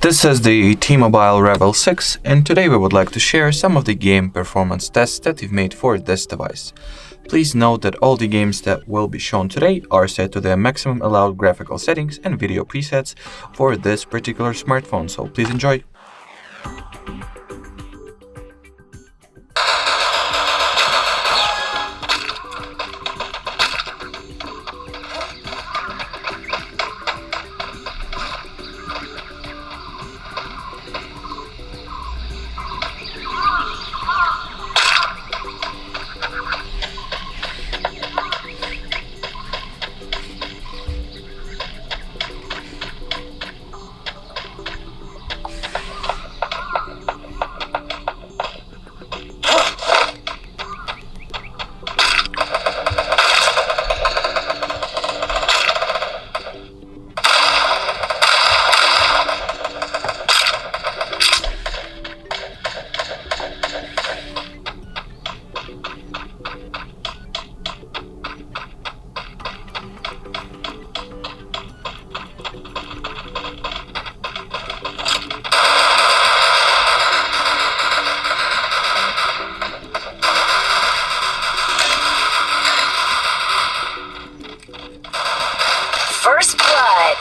This is the T-MOBILE Revvl 6, and today we would like to share some of the game performance tests that we've made for this device. Please note that all the games that will be shown today are set to their maximum allowed graphical settings and video presets for this particular smartphone, so please enjoy. First blood.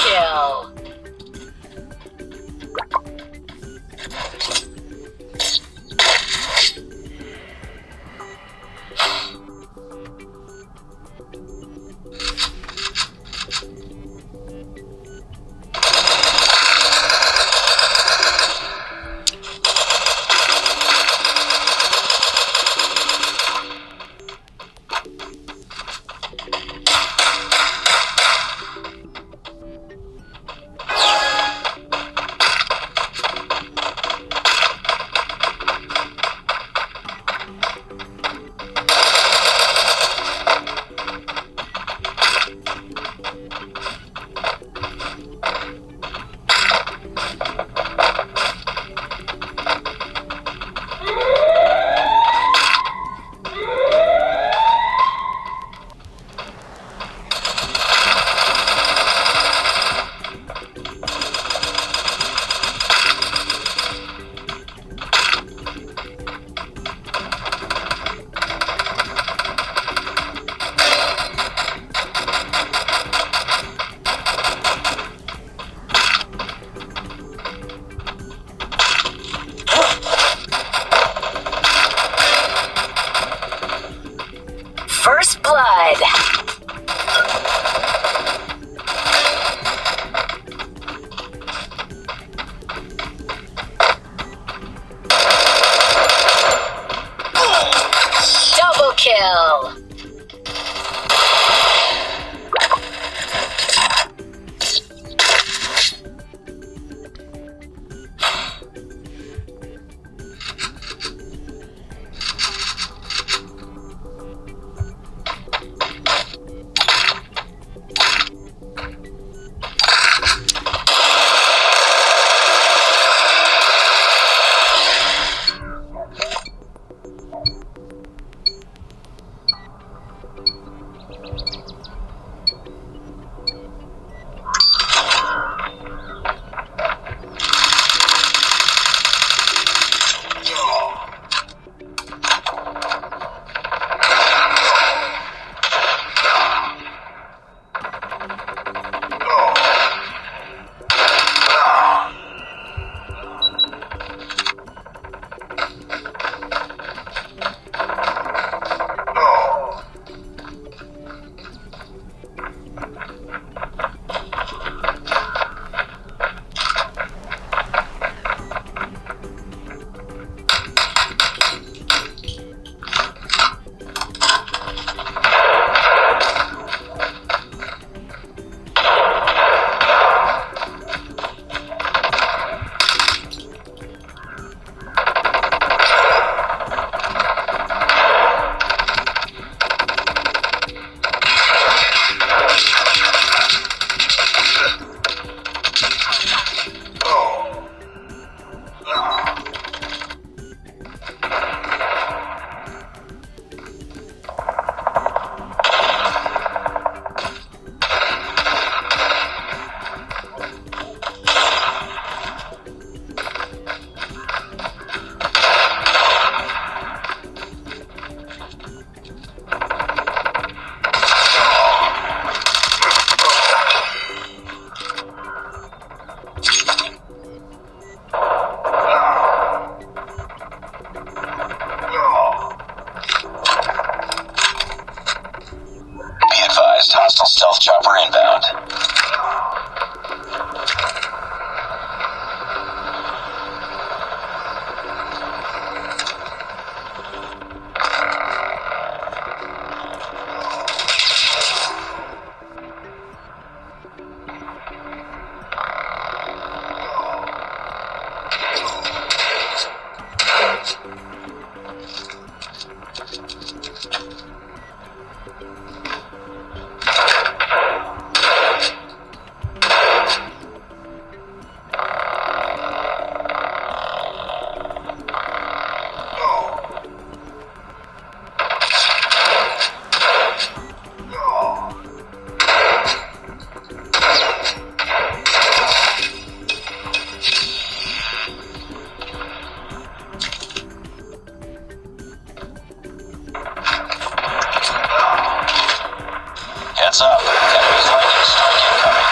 Kill. Stealth chopper inbound. Heads up. Enemy's lightning strike incoming.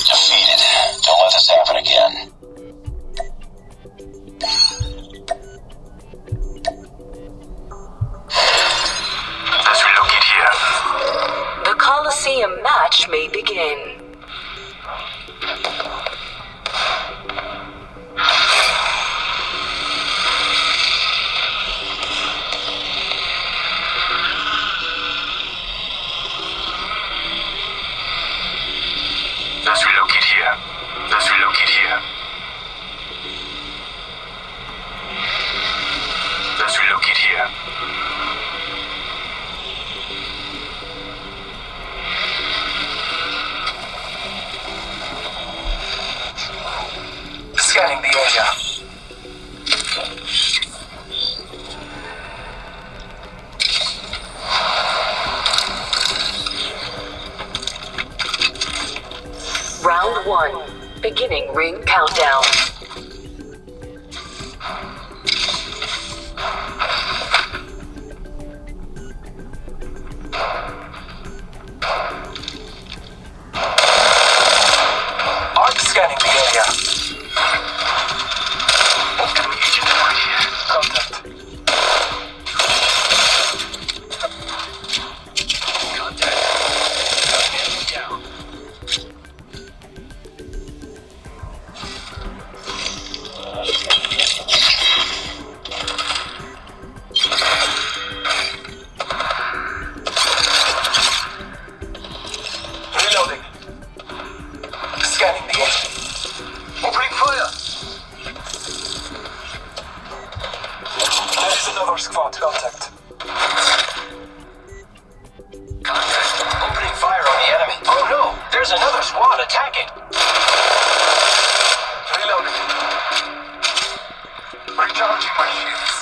Defeated. Don't let this happen again. Let's relocate here. The Coliseum match may begin. Let's relocate here. Let's relocate here. Let's relocate here. Scanning the area. Round 1. Beginning ring countdown. Arc scanning the area. Incoming agent over here. Contact. Contact. Enemy down. Reloading. Scanning the area. Opening fire. There is another squad. Contact. Contact. Opening fire on the enemy. Oh no! There's another squad attacking. Reloading. Recharging my shields.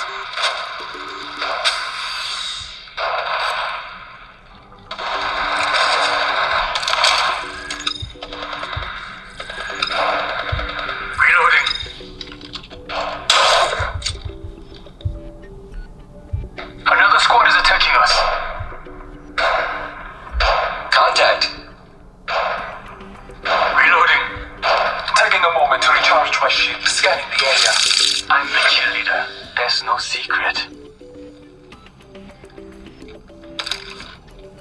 Reloading. Another squad is attacking us. Contact. Reloading. Taking a moment to recharge my shield. Scanning the area. I'm the cheerleader. There's no secret.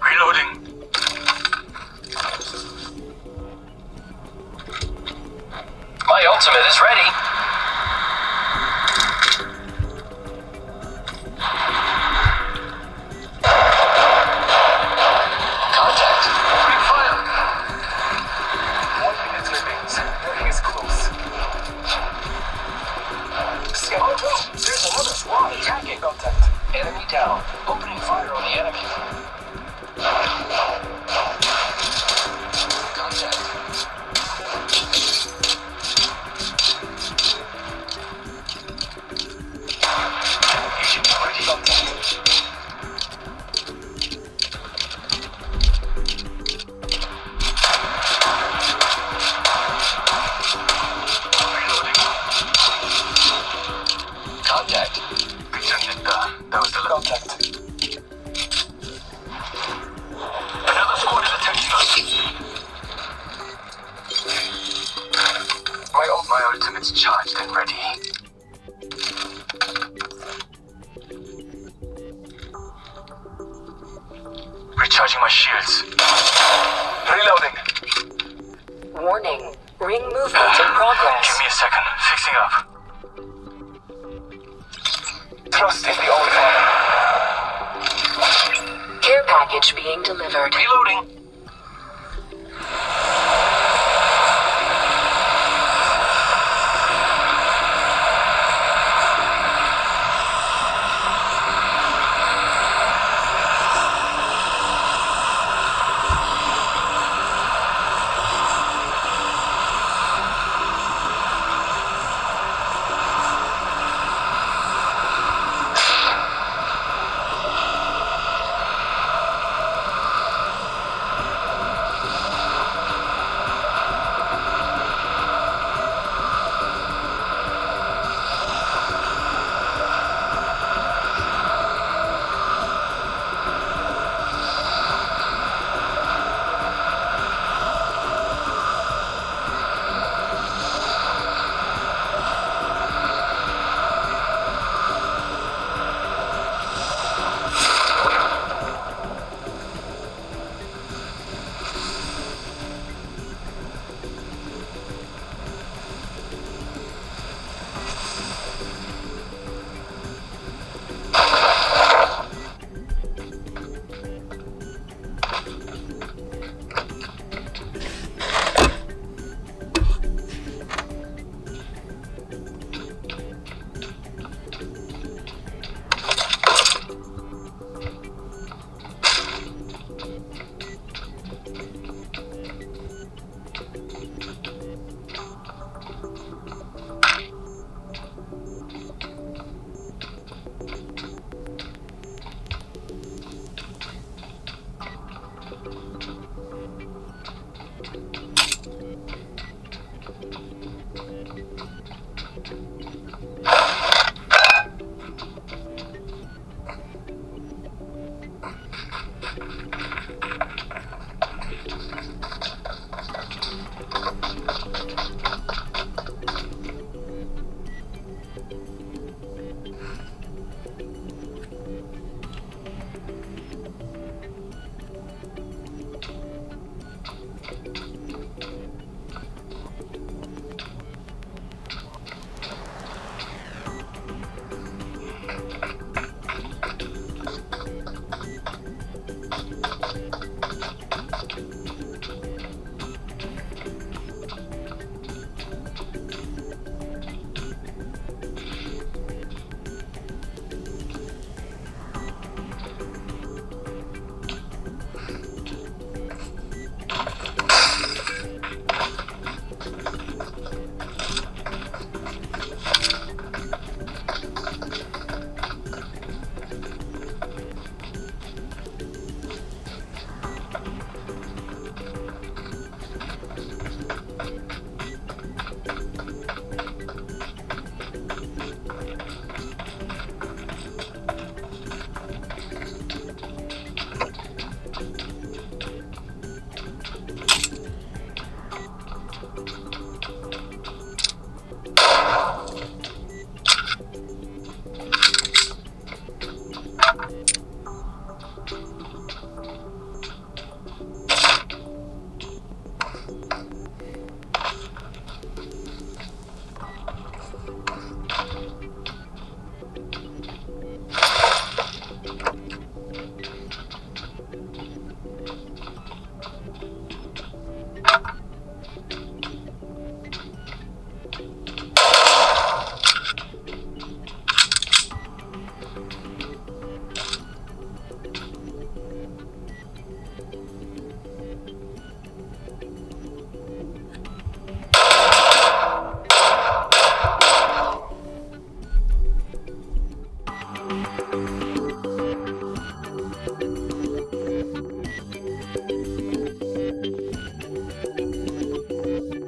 Reloading. My ultimate is ready. Contact. Opening fire. 1 minute remains. Ring is close. Oh no! There's another squad attacking. Contact. Enemy down. Opening fire on the enemy. Contact. That was the Contact. Another squad is attacking us. My ultimate's charged and ready. Recharging my shields. Reloading. Warning. Ring movement in progress. Give me a second. Fixing up. Trust in the All Father. Care package being delivered. Reloading.